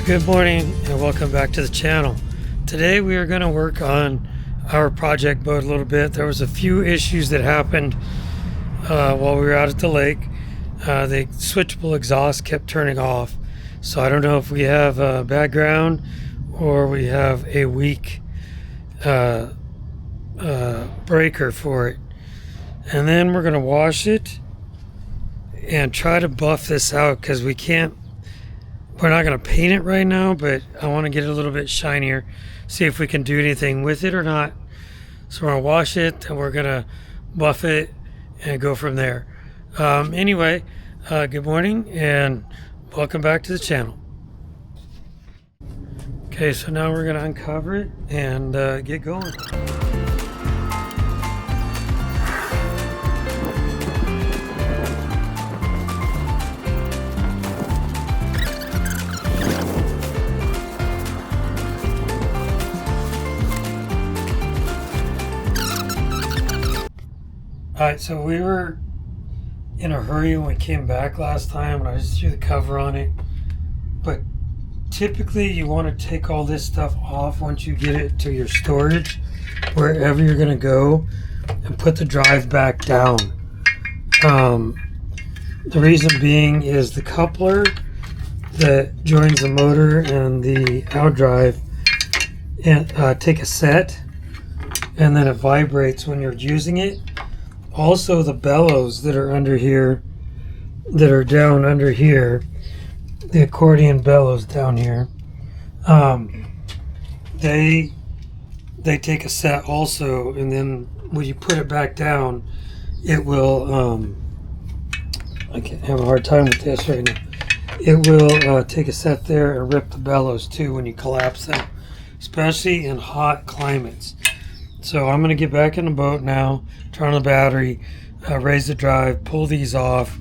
Good morning and welcome back to the channel. Today we are going to work on our project boat a little bit. There was a few issues that happened while we were out at the lake. The switchable exhaust kept turning off, so I don't know if we have a bad ground or we have a weak breaker for it. And then we're going to wash it and try to buff this out because we're not going to paint it right now, but I want to get it a little bit shinier, see if we can do anything with it or not. So we're going to wash it and we're going to buff it and go from there. Anyway, good morning and welcome back to the channel. Okay, so now we're going to uncover it and get going. Alright, so we were in a hurry when we came back last time and I just threw the cover on it. But typically you want to take all this stuff off once you get it to your storage, wherever you're going to go, and put the drive back down. The reason being is the coupler that joins the motor and the outdrive take a set, and then it vibrates when you're using it. Also, the bellows that are under here, that are down under here, the accordion bellows down here, they take a set also, and then when you put it back down, it will, I can't have a hard time with this right now, it will take a set there and rip the bellows too when you collapse them, especially in hot climates. So I'm going to get back in the boat now, turn on the battery, raise the drive, pull these off,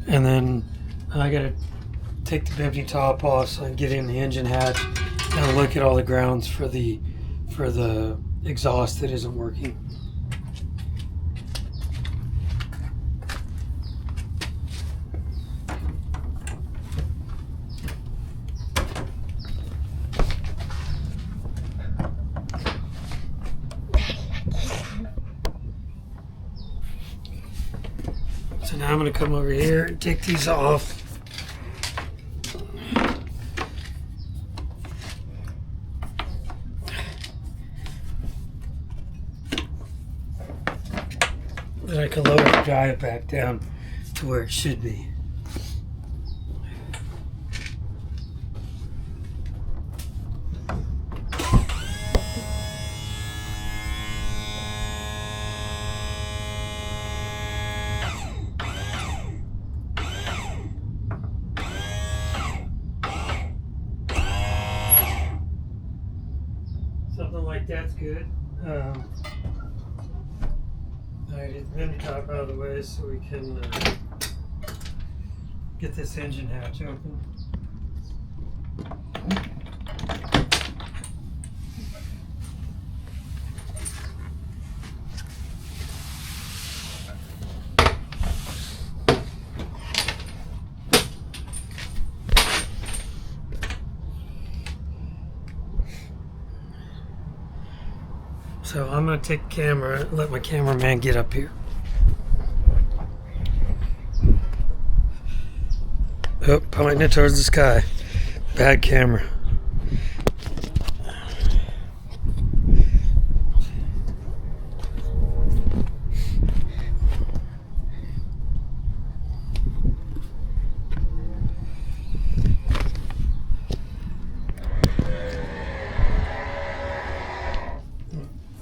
and then I got to take the bimini top off so I can get in the engine hatch and look at all the grounds for the exhaust that isn't working. So now I'm going to come over here and take these off. Then I can lower the drive back down to where it should be. Something like that's good. I get the bimini top out of the way so we can get this engine hatch open. So I'm going to take the camera and let my cameraman get up here. Oh, pointing it towards the sky. Bad camera.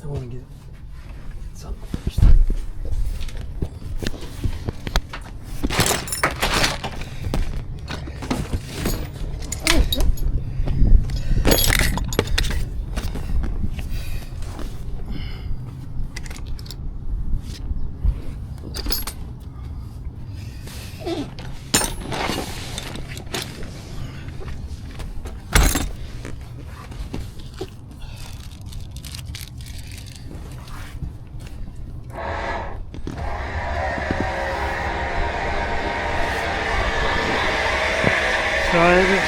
I want to get something first.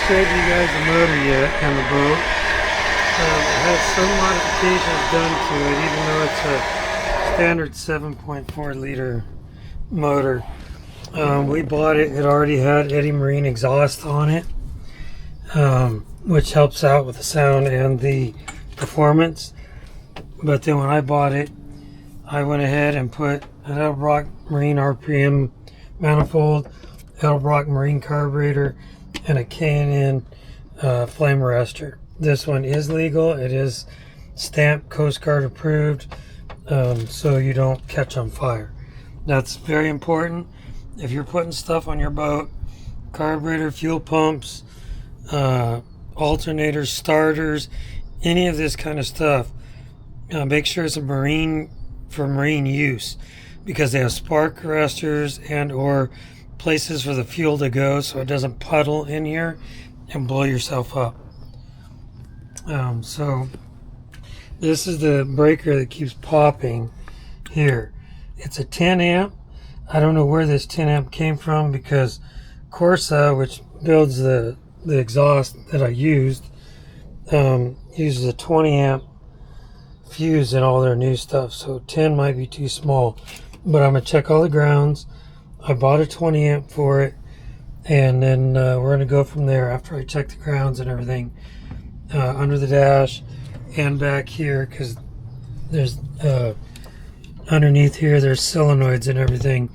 showed you guys the motor yet and the boat. It has some modifications done to it, even though it's a standard 7.4 liter motor. We bought it, it already had Eddie Marine exhaust on it, which helps out with the sound and the performance. But then when I bought it, I went ahead and put an Edelbrock Marine RPM manifold, Edelbrock Marine carburetor, and a K&N flame arrestor. This one is legal. It is stamped Coast Guard approved, so you don't catch on fire. That's very important. If you're putting stuff on your boat, carburetor, fuel pumps, alternators, starters, any of this kind of stuff, make sure it's a marine for marine use, because they have spark arresters and or places for the fuel to go so it doesn't puddle in here and blow yourself up. So this is the breaker that keeps popping here. It's a 10 amp. I don't know where this 10 amp came from, because Corsa, which builds the exhaust that I used, uses a 20 amp fuse in all their new stuff, so 10 might be too small. But I'm gonna check all the grounds. I bought a 20 amp for it, and then we're gonna go from there after I check the grounds and everything, under the dash and back here, because there's underneath here there's solenoids and everything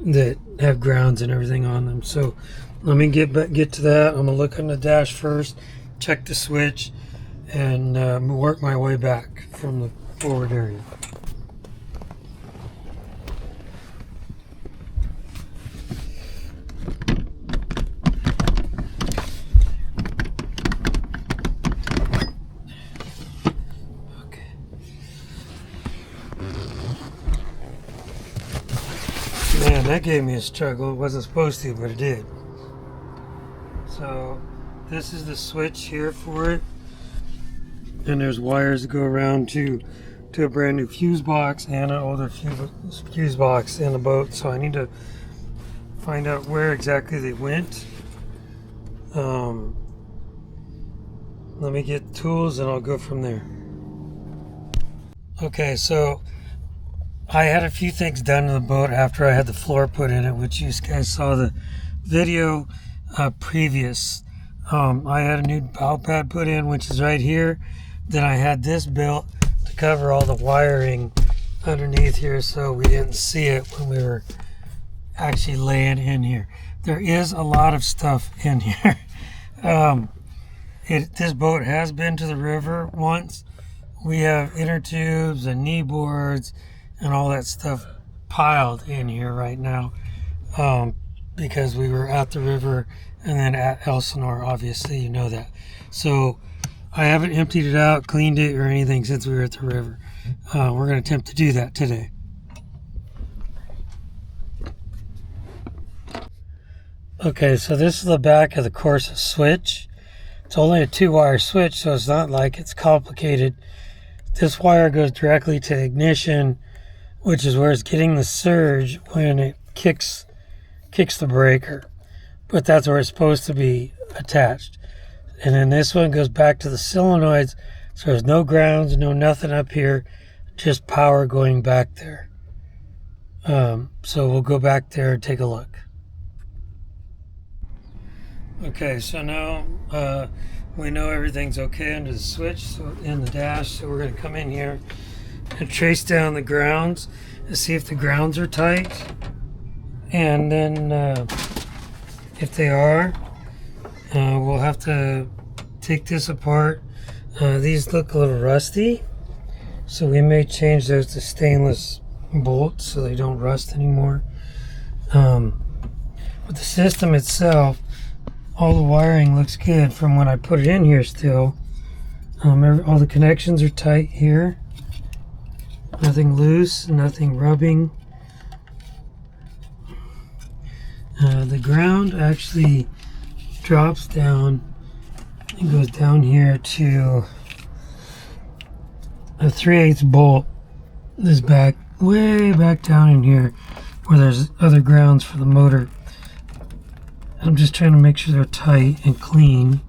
that have grounds and everything on them. So let me get to that. I'm gonna look on the dash first, check the switch, and work my way back from the forward area. Man, that gave me a struggle. It wasn't supposed to, but it did. So this is the switch here for it, and there's wires that go around to a brand new fuse box and an older fuse box in the boat. So I need to find out where exactly they went. Let me get tools and I'll go from there. Okay, so I had a few things done to the boat after I had the floor put in it, which you guys saw the video previous. I had a new bow pad put in, which is right here. Then I had this built to cover all the wiring underneath here, so we didn't see it when we were actually laying in here. There is a lot of stuff in here. This boat has been to the river once. We have inner tubes and knee boards and all that stuff piled in here right now, because we were at the river and then at Elsinore, obviously, you know that. So I haven't emptied it out, cleaned it, or anything since we were at the river. We're going to attempt to do that today. Okay, so this is the back of the Corsa switch. It's only a 2-wire switch, so it's not like it's complicated. This wire goes directly to ignition, which is where it's getting the surge when it kicks the breaker. But that's where it's supposed to be attached. And then this one goes back to the solenoids, so there's no grounds, no nothing up here, just power going back there. So we'll go back there and take a look. Okay, so now we know everything's okay under the switch, so in the dash. So we're going to come in here and trace down the grounds and see if the grounds are tight. And then if they are, we'll have to take this apart. These look a little rusty, so we may change those to stainless bolts so they don't rust anymore. But the system itself, all the wiring looks good from when I put it in here still. All the connections are tight here. Nothing loose, nothing rubbing. The ground actually drops down and goes down here to a 3/8 bolt. This back, way back down in here, where there's other grounds for the motor. I'm just trying to make sure they're tight and clean.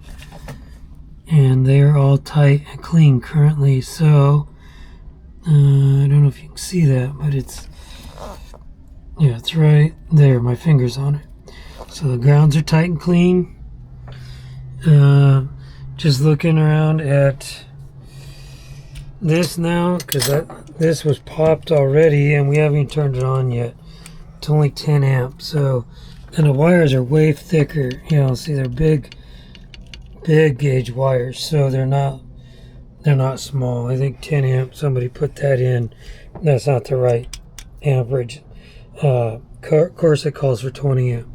And they're all tight and clean currently, so I don't know if you can see that, but it's right there, my finger's on it. So the grounds are tight and clean. Just looking around at this now, because this was popped already and we haven't even turned it on yet. It's only 10 amps, so, and the wires are way thicker, see they're big gauge wires, so they're not small. I think 10 amp, somebody put that in, that's not the right amperage. Corsa calls for 20 amp,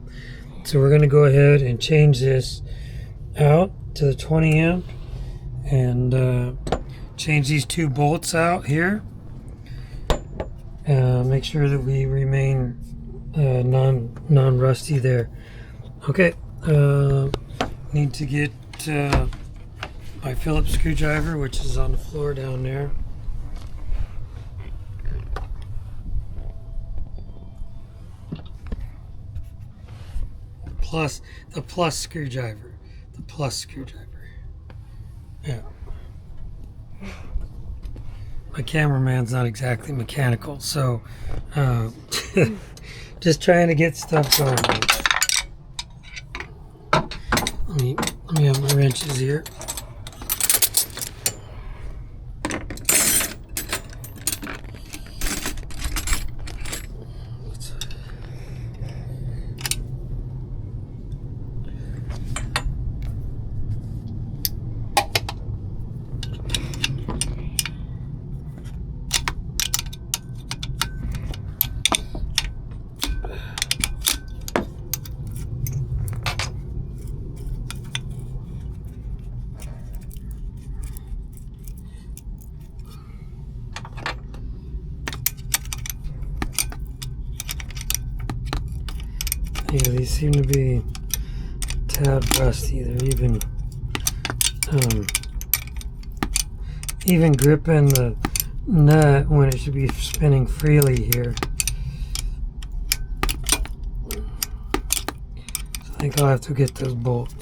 so we're going to go ahead and change this out to the 20 amp and change these 2 bolts out here. Make sure that we remain non-rusty there. Okay, need to get my Phillips screwdriver, which is on the floor down there. The plus screwdriver. Yeah. My cameraman's not exactly mechanical, so just trying to get stuff going. Let me have my wrenches here. Yeah, these seem to be a tad rusty. They're even gripping the nut when it should be spinning freely here. So I think I'll have to get those bolts.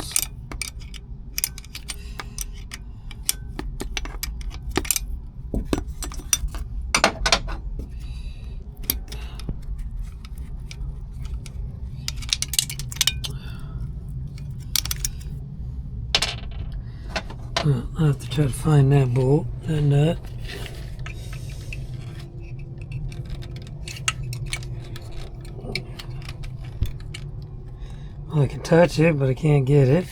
I'll have to try to find that bolt, that nut. Well, I can touch it, but I can't get it.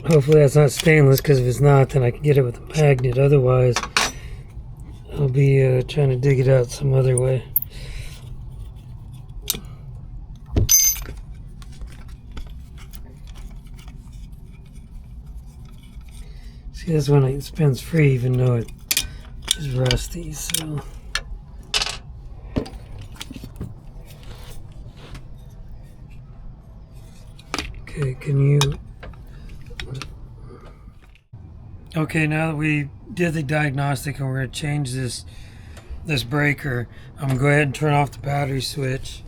Hopefully that's not stainless, because if it's not, then I can get it with a magnet. Otherwise, I'll be trying to dig it out some other way. See, this one it spins free even though it is rusty, so. Okay, Okay, now that we did the diagnostic and we're going to change this breaker, I'm going to go ahead and turn off the battery switch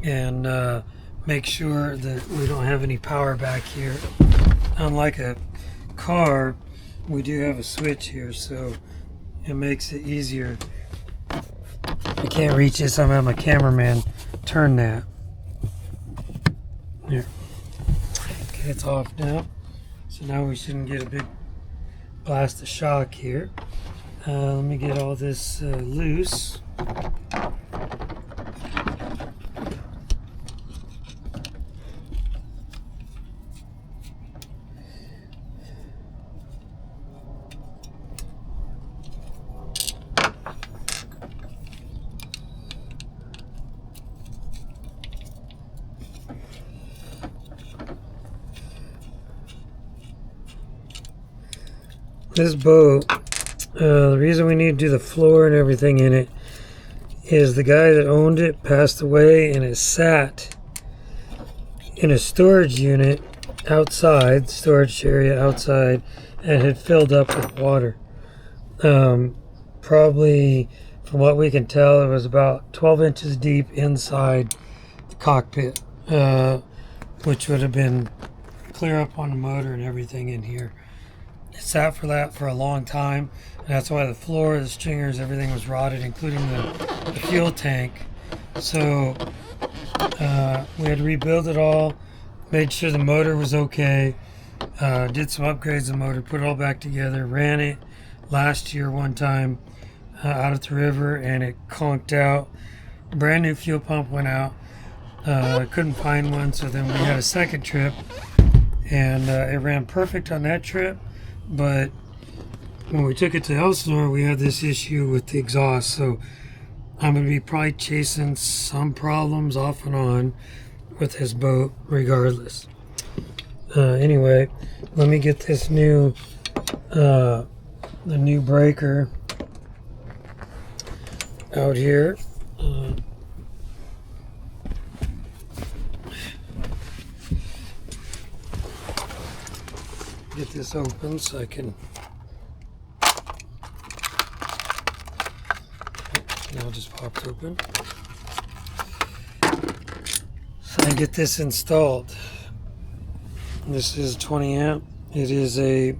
and make sure that we don't have any power back here. Unlike a car, we do have a switch here, so it makes it easier. I can't reach this, I'm having my cameraman turn that. There. Okay, it's off now. So now we shouldn't get a big blast of shock here. Let me get all this loose. This boat, the reason we need to do the floor and everything in it is the guy that owned it passed away and it sat in a storage unit outside, storage area outside, and had filled up with water. Probably, from what we can tell, it was about 12 inches deep inside cockpit, which would have been clear up on the motor and everything in here. It sat for that for a long time, and that's why the floor, the stringers, everything was rotted, including the fuel tank. So we had to rebuild it all, made sure the motor was okay, did some upgrades to the motor, put it all back together, ran it last year one time out at the river, and it conked out. Brand new fuel pump went out. Couldn't find one, so then we had a second trip, and it ran perfect on that trip. But when we took it to Elsinore, we had this issue with the exhaust. So I'm going to be probably chasing some problems off and on with this boat regardless. Anyway, let me get this new, the new breaker out here. Get this open so I can, now it just popped open. So I get this installed. This is 20 amp. It is a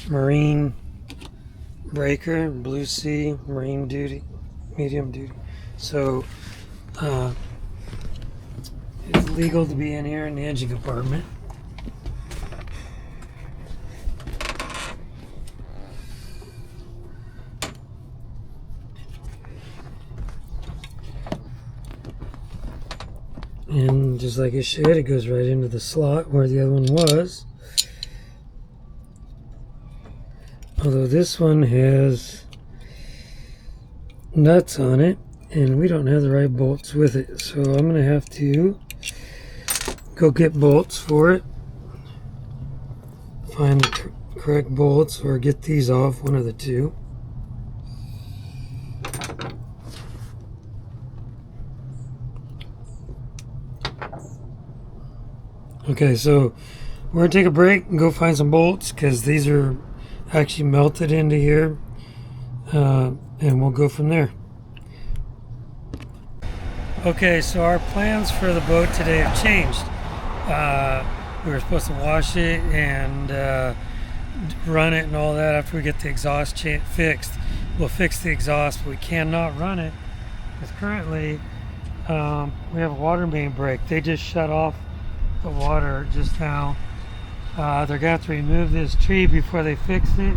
marine breaker, blue sea, marine duty, medium duty. So it's legal to be in here in the engine compartment. And just like it should, it goes right into the slot where the other one was. Although this one has nuts on it, and we don't have the right bolts with it. So I'm going to have to go get bolts for it. Find the correct bolts, or get these off, one of the two. Okay, so we're going to take a break and go find some bolts, because these are actually melted into here, and we'll go from there. Okay, so our plans for the boat today have changed. We were supposed to wash it and run it and all that after we get the exhaust fixed. We'll fix the exhaust, but we cannot run it because currently we have a water main break. They just shut off the water just now. They're gonna have to remove this tree before they fix it,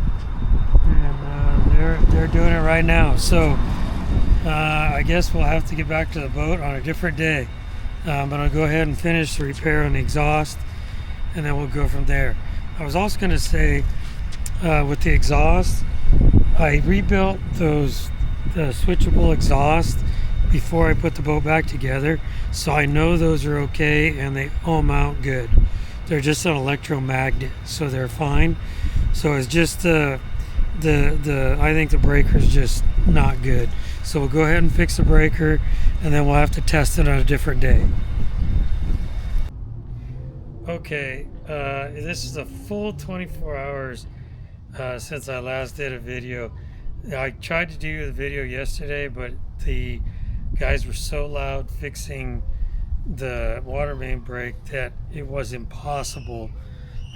and they're doing it right now. So I guess we'll have to get back to the boat on a different day. But I'll go ahead and finish the repair on the exhaust, and then we'll go from there. I was also going to say, with the exhaust, I rebuilt the switchable exhaust before I put the boat back together, so I know those are okay and they all mount good. They're just an electromagnet, so they're fine. So it's just I think the breaker's just not good. So we'll go ahead and fix the breaker, and then we'll have to test it on a different day. Okay, this is a full 24 hours since I last did a video. I tried to do the video yesterday, but the guys were so loud fixing the water main break that it was impossible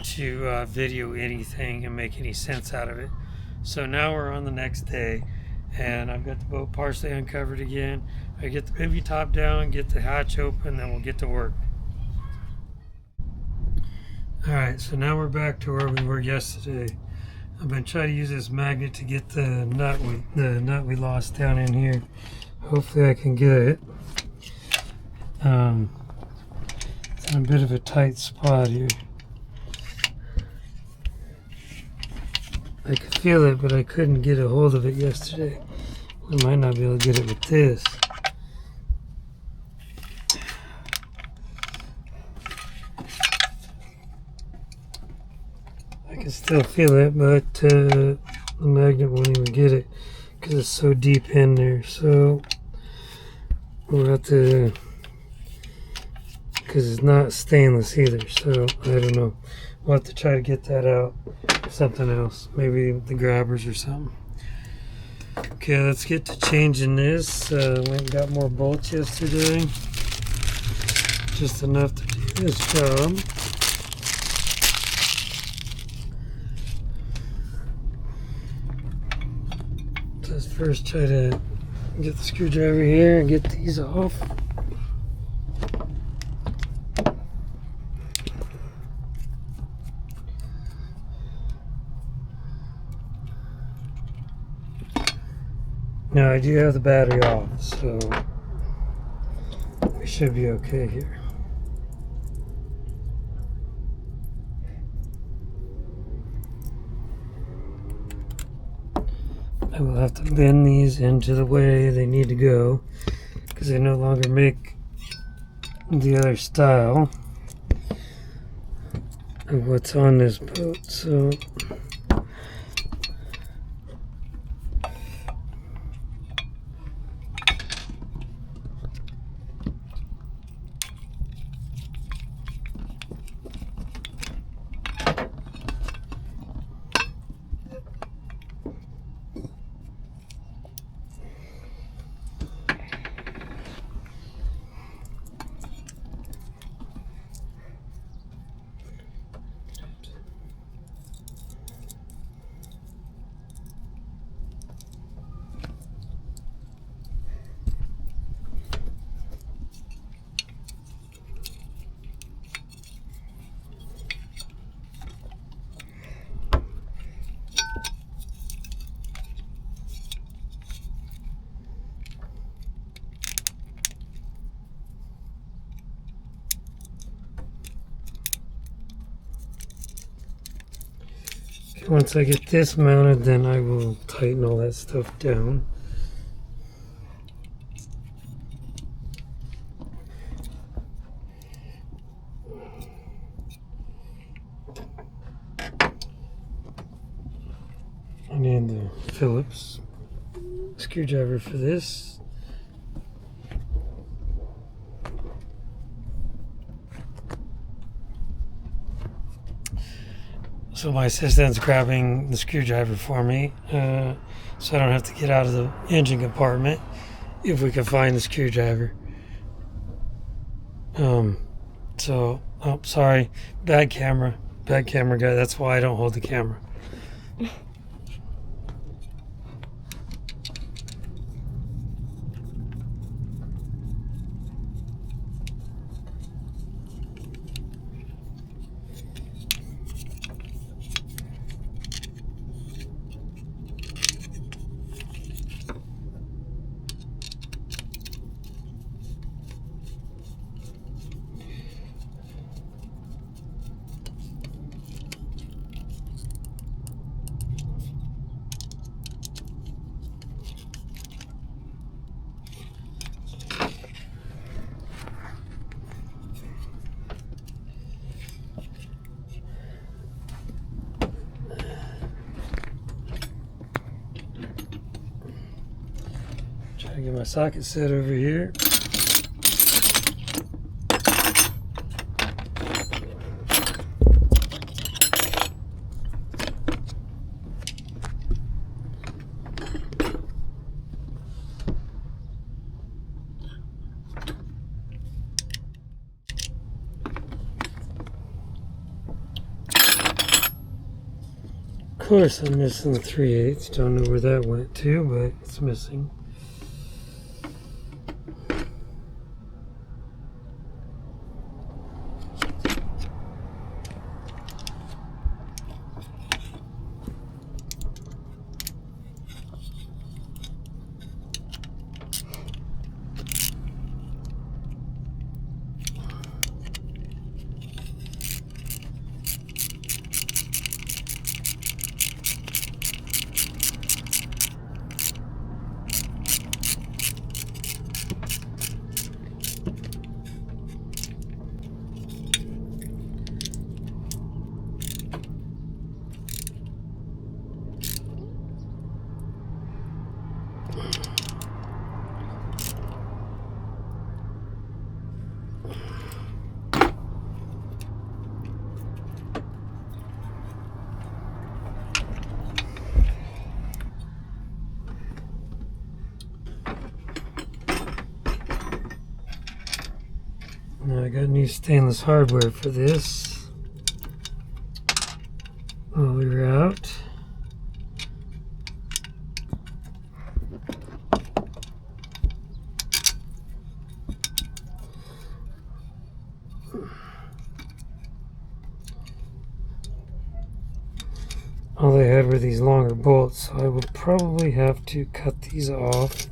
to video anything and make any sense out of it. So now we're on the next day, and I've got the boat partially uncovered again. I get the bivvy top down, get the hatch open, then we'll get to work. Alright, so now we're back to where we were yesterday. I've been trying to use this magnet to get the nut we lost down in here. Hopefully I can get it. It's in a bit of a tight spot here. I could feel it, but I couldn't get a hold of it yesterday. We might not be able to get it with this. I can still feel it, but the magnet won't even get it because it's so deep in there. So we'll have to, because it's not stainless either, so I don't know. We'll have to try to get that out. Something else, maybe the grabbers or something. Okay, let's get to changing this. Went and got more bolts yesterday. just enough to do this job. Let's first try to get the screwdriver here and get these off. Now I do have the battery off, so we should be okay here. I will have to bend these into the way they need to go because they no longer make the other style of what's on this boat. So once I get this mounted, then I will tighten all that stuff down. I need the Phillips screwdriver for this. So my assistant's grabbing the screwdriver for me, so I don't have to get out of the engine compartment if we can find the screwdriver. Oh, sorry, bad camera guy. That's why I don't hold the camera. Try to get my socket set over here. Of course, I'm missing the 3/8. Don't know where that went to, but it's missing. got new stainless hardware for this while we were out. All they had were these longer bolts, so I will probably have to cut these off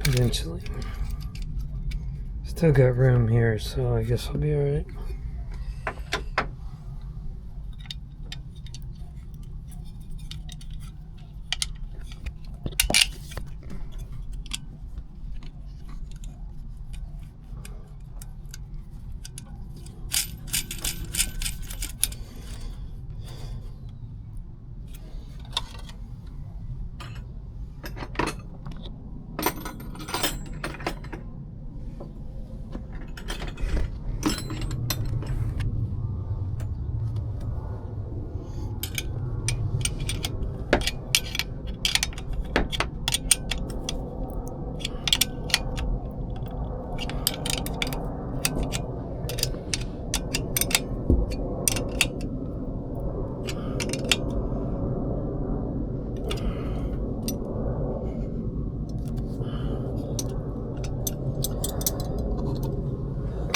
eventually. Still got room here, so I guess I'll be alright.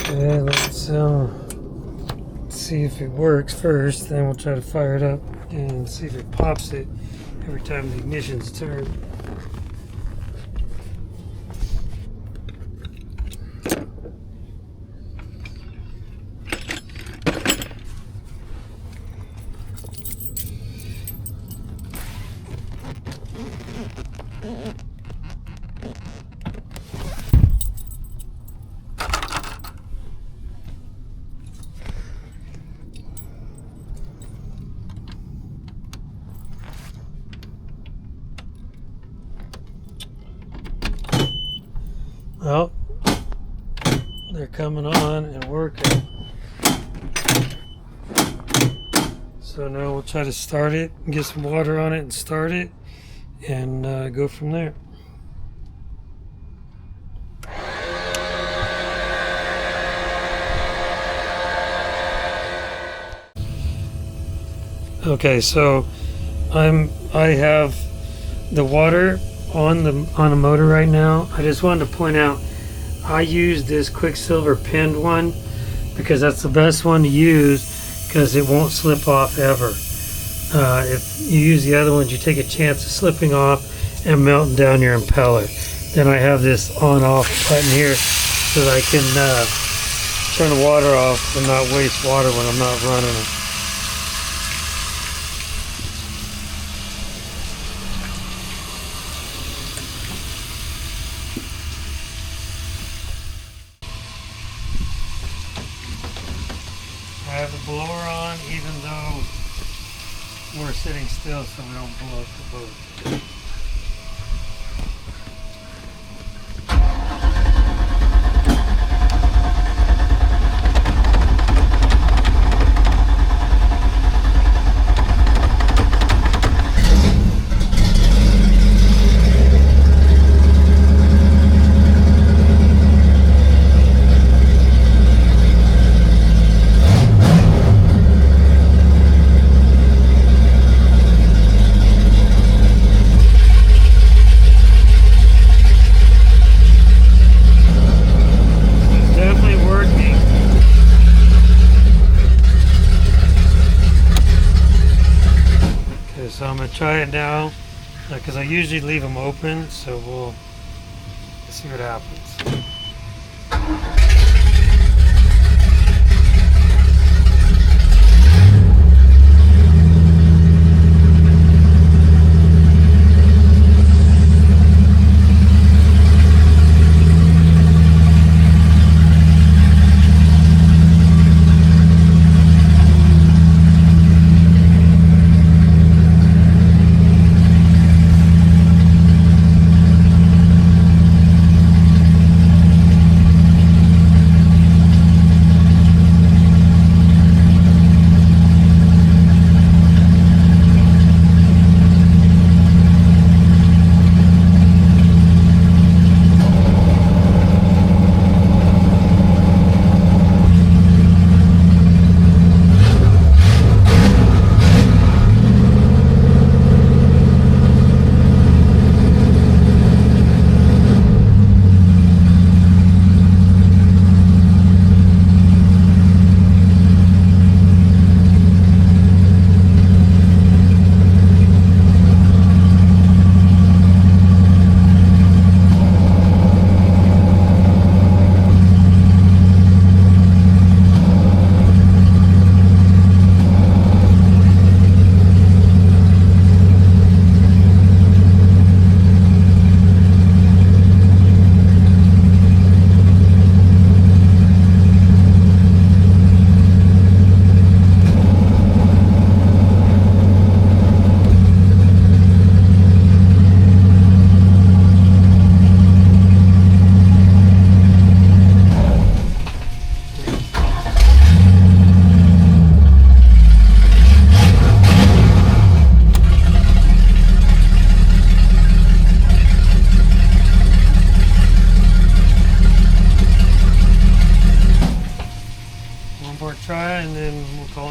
Okay, let's see if it works first, then we'll try to fire it up and see if it pops it every time the ignition's turned. Well, they're coming on and working. So now we'll try to start it, get some water on it and start it, and go from there. Okay, so I have the water on a motor right now. I just wanted to point out I use this Quicksilver pinned one because that's the best one to use because it won't slip off ever. If you use the other ones, you take a chance of slipping off and melting down your impeller. Then I have this on-off button here so that I can turn the water off and not waste water when I'm not running it. I have the blower on even though we're sitting still so we don't blow up the boat. So I'm going to try it now because I usually leave them open, so we'll see what happens.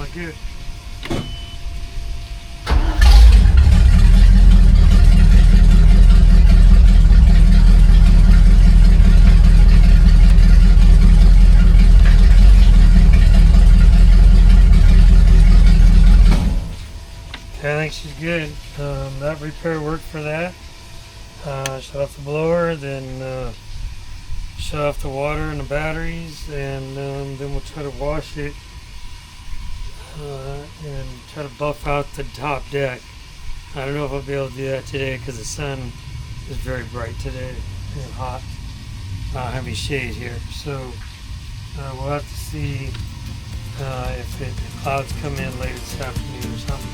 all good. I think she's good. That repair worked for that. Shut off the blower, then shut off the water and the batteries, and then we'll try to wash it and try to buff out the top deck. I don't know if I'll be able to do that today because the sun is very bright today and hot. Heavy shade here, so we'll have to see if clouds come in later this afternoon or something.